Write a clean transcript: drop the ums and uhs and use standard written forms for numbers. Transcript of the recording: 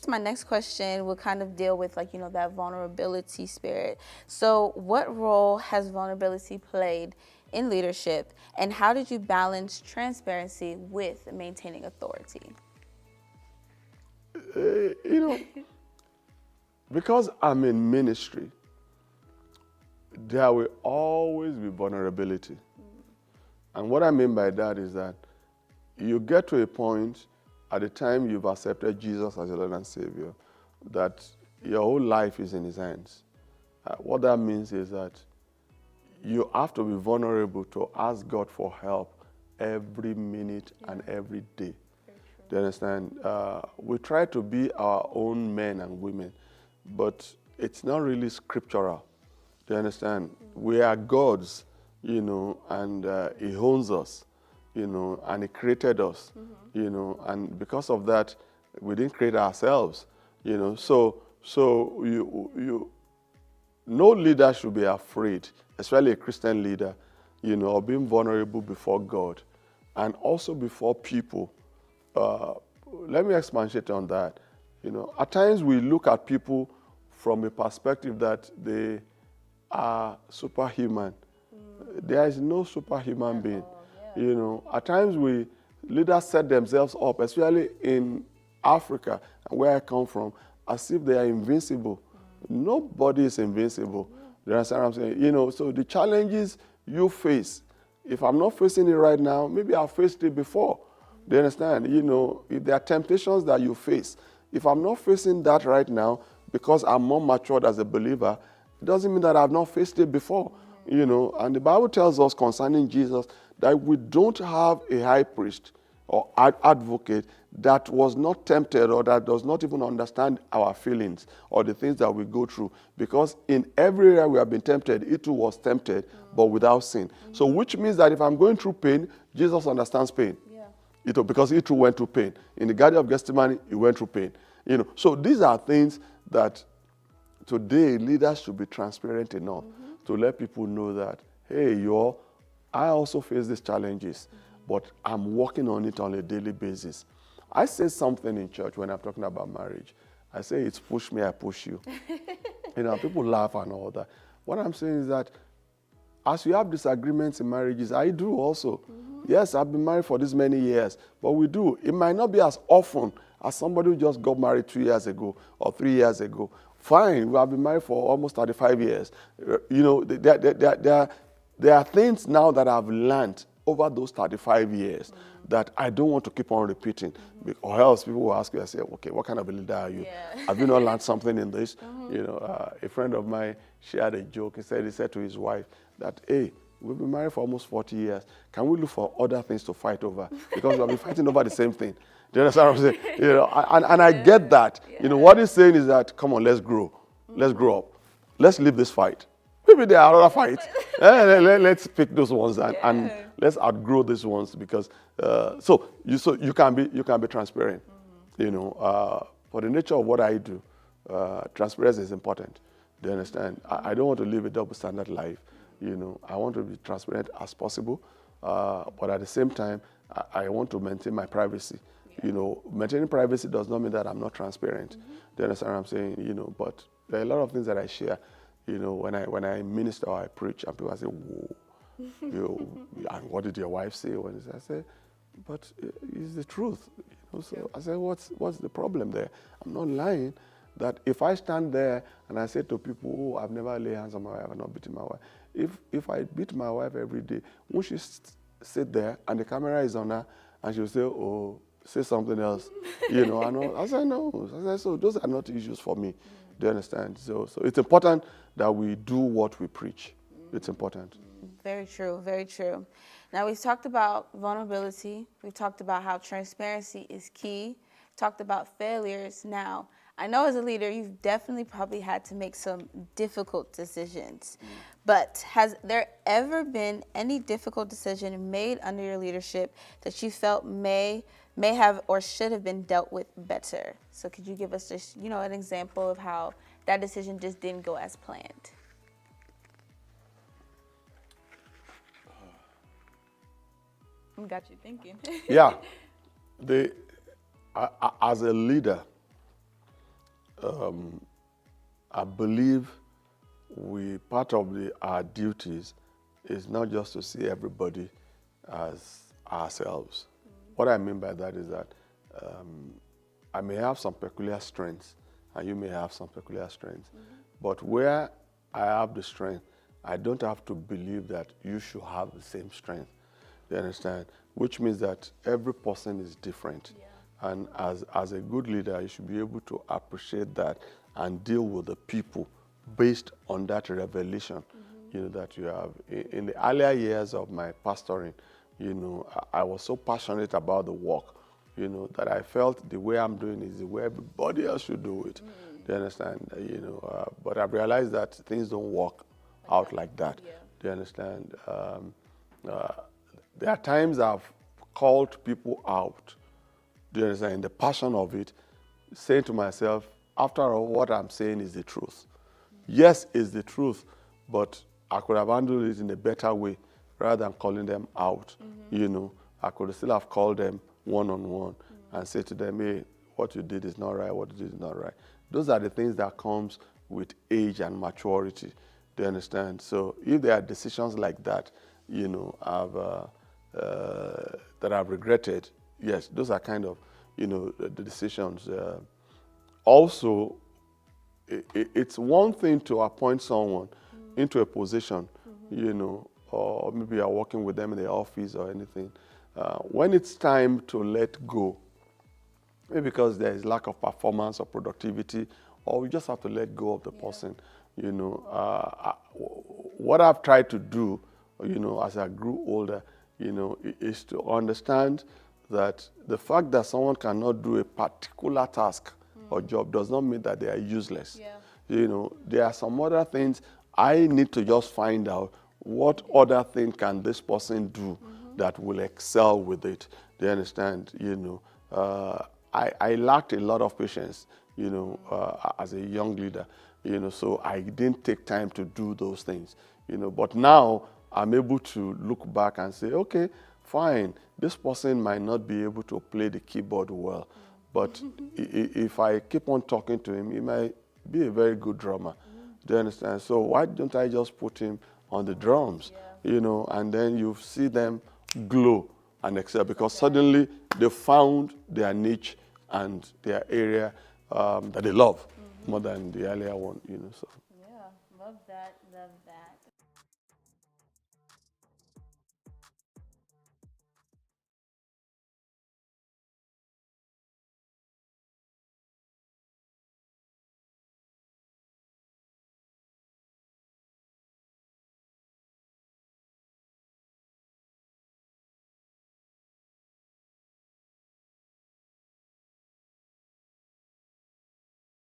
guess my next question will kind of deal with like, that vulnerability spirit. So what role has vulnerability played in leadership, and how did you balance transparency with maintaining authority? You know, because I'm in ministry, there will always be vulnerability. And what I mean by that is that you get to a point at the time you've accepted Jesus as your Lord and Savior that your whole life is in His hands. What that means is that you have to be vulnerable to ask God for help every minute and every day. Do you understand? We try to be our own men and women, but it's not really scriptural. Do you understand? We are God's, and He owns us, and He created us, and because of that, we didn't create ourselves, So no leader should be afraid, especially a Christian leader, of being vulnerable before God and also before people. Let me expatiate on that. At times we look at people from a perspective that they are superhuman. There is no superhuman being. At times leaders set themselves up, especially in Africa, where I come from, as if they are invincible. Nobody is invincible. You understand what I'm saying? So the challenges you face, if I'm not facing it right now, maybe I've faced it before. Do you understand? If there are temptations that you face, if I'm not facing that right now because I'm more matured as a believer, it doesn't mean that I've not faced it before. And the Bible tells us concerning Jesus that we don't have a high priest or advocate that was not tempted or that does not even understand our feelings or the things that we go through. Because in every area we have been tempted, it too was tempted, but without sin. So which means that if I'm going through pain, Jesus understands pain. Because he too went through pain. In the Garden of Gethsemane, he went through pain. So these are things that today leaders should be transparent enough to let people know that, hey, I also face these challenges, but I'm working on it on a daily basis. I say something in church when I'm talking about marriage. I say it's push me, I push you. People laugh and all that. What I'm saying is that as you have disagreements in marriages, I do also. Yes, I've been married for this many years, but we do. It might not be as often as somebody who just got married 2 years ago or 3 years ago. Fine, we have been married for almost 35 years. There are things now that I've learned over those 35 years that I don't want to keep on repeating. Or else people will ask you, I say, okay, what kind of a leader are you? Have you not learned something in this? A friend of mine shared a joke. He said to his wife that, hey, we've been married for almost 40 years. Can we look for other things to fight over? Because we've been fighting over the same thing. Do you understand what I'm saying? And I get that. What he's saying is that, come on, let's grow. Let's grow up. Let's leave this fight. Maybe there are other fights. Let's pick those ones and let's outgrow these ones because so you can be transparent. For the nature of what I do, transparency is important. Do you understand? I don't want to live a double standard life. I want to be transparent as possible, but at the same time, I want to maintain my privacy. Maintaining privacy does not mean that I'm not transparent. Do you understand what I'm saying? But there are a lot of things that I share. When I minister or I preach, and people say, "Whoa, and what did your wife say?" I say, "But it's the truth." So I say, "What's the problem there? I'm not lying." That if I stand there and I say to people, "Oh, I've never laid hands on my wife, I've not beaten my wife." If I beat my wife every day, won't she sit there and the camera is on her and she'll say, "Oh, say something else," I say, "No." I say, so those are not issues for me. Do you understand? So it's important that we do what we preach. It's important. Very true, very true. Now, we've talked about vulnerability. We've talked about how transparency is key. Talked about failures. Now, I know as a leader, you've definitely probably had to make some difficult decisions. But has there ever been any difficult decision made under your leadership that you felt may have or should have been dealt with better? So could you give us just, an example of how that decision just didn't go as planned? Got you thinking. Yeah. As a leader, I believe part of our duties is not just to see everybody as ourselves. What I mean by that is that I may have some peculiar strengths, and you may have some peculiar strengths. But where I have the strength, I don't have to believe that you should have the same strength. You understand? Which means that every person is different. Yeah. And as a good leader, you should be able to appreciate that and deal with the people based on that revelation, that you have. In the earlier years of my pastoring, I was so passionate about the work, that I felt the way I'm doing is the way everybody else should do it. Do you understand? But I've realized that things don't work out like that. Yeah. Do you understand? There are times I've called people out, do you understand, in the passion of it, saying to myself, after all, what I'm saying is the truth. Yes, it's the truth, but I could have handled it in a better way rather than calling them out. I could still have called them one-on-one and say to them, hey, what you did is not right, what you did is not right. Those are the things that comes with age and maturity. Do you understand? So if there are decisions like that, that I've regretted, yes, those are kind of, the decisions. Also, it's one thing to appoint someone into a position, or maybe you're working with them in the office or anything. When it's time to let go, maybe because there is lack of performance or productivity, or we just have to let go of the person, what I've tried to do, as I grew older, is to understand that the fact that someone cannot do a particular task or job does not mean that they are useless. Yeah. There are some other things I need to just find out what other thing can this person do that will excel with it. Do you understand? I lacked a lot of patience, as a young leader, so I didn't take time to do those things, but now I'm able to look back and say, okay, fine, this person might not be able to play the keyboard well, but if I keep on talking to him, he might be a very good drummer. Do you understand? So why don't I just put him on the drums, and then you see them glow and excel because suddenly they found their niche and their area that they love more than the earlier one, so. Yeah, love that, love that.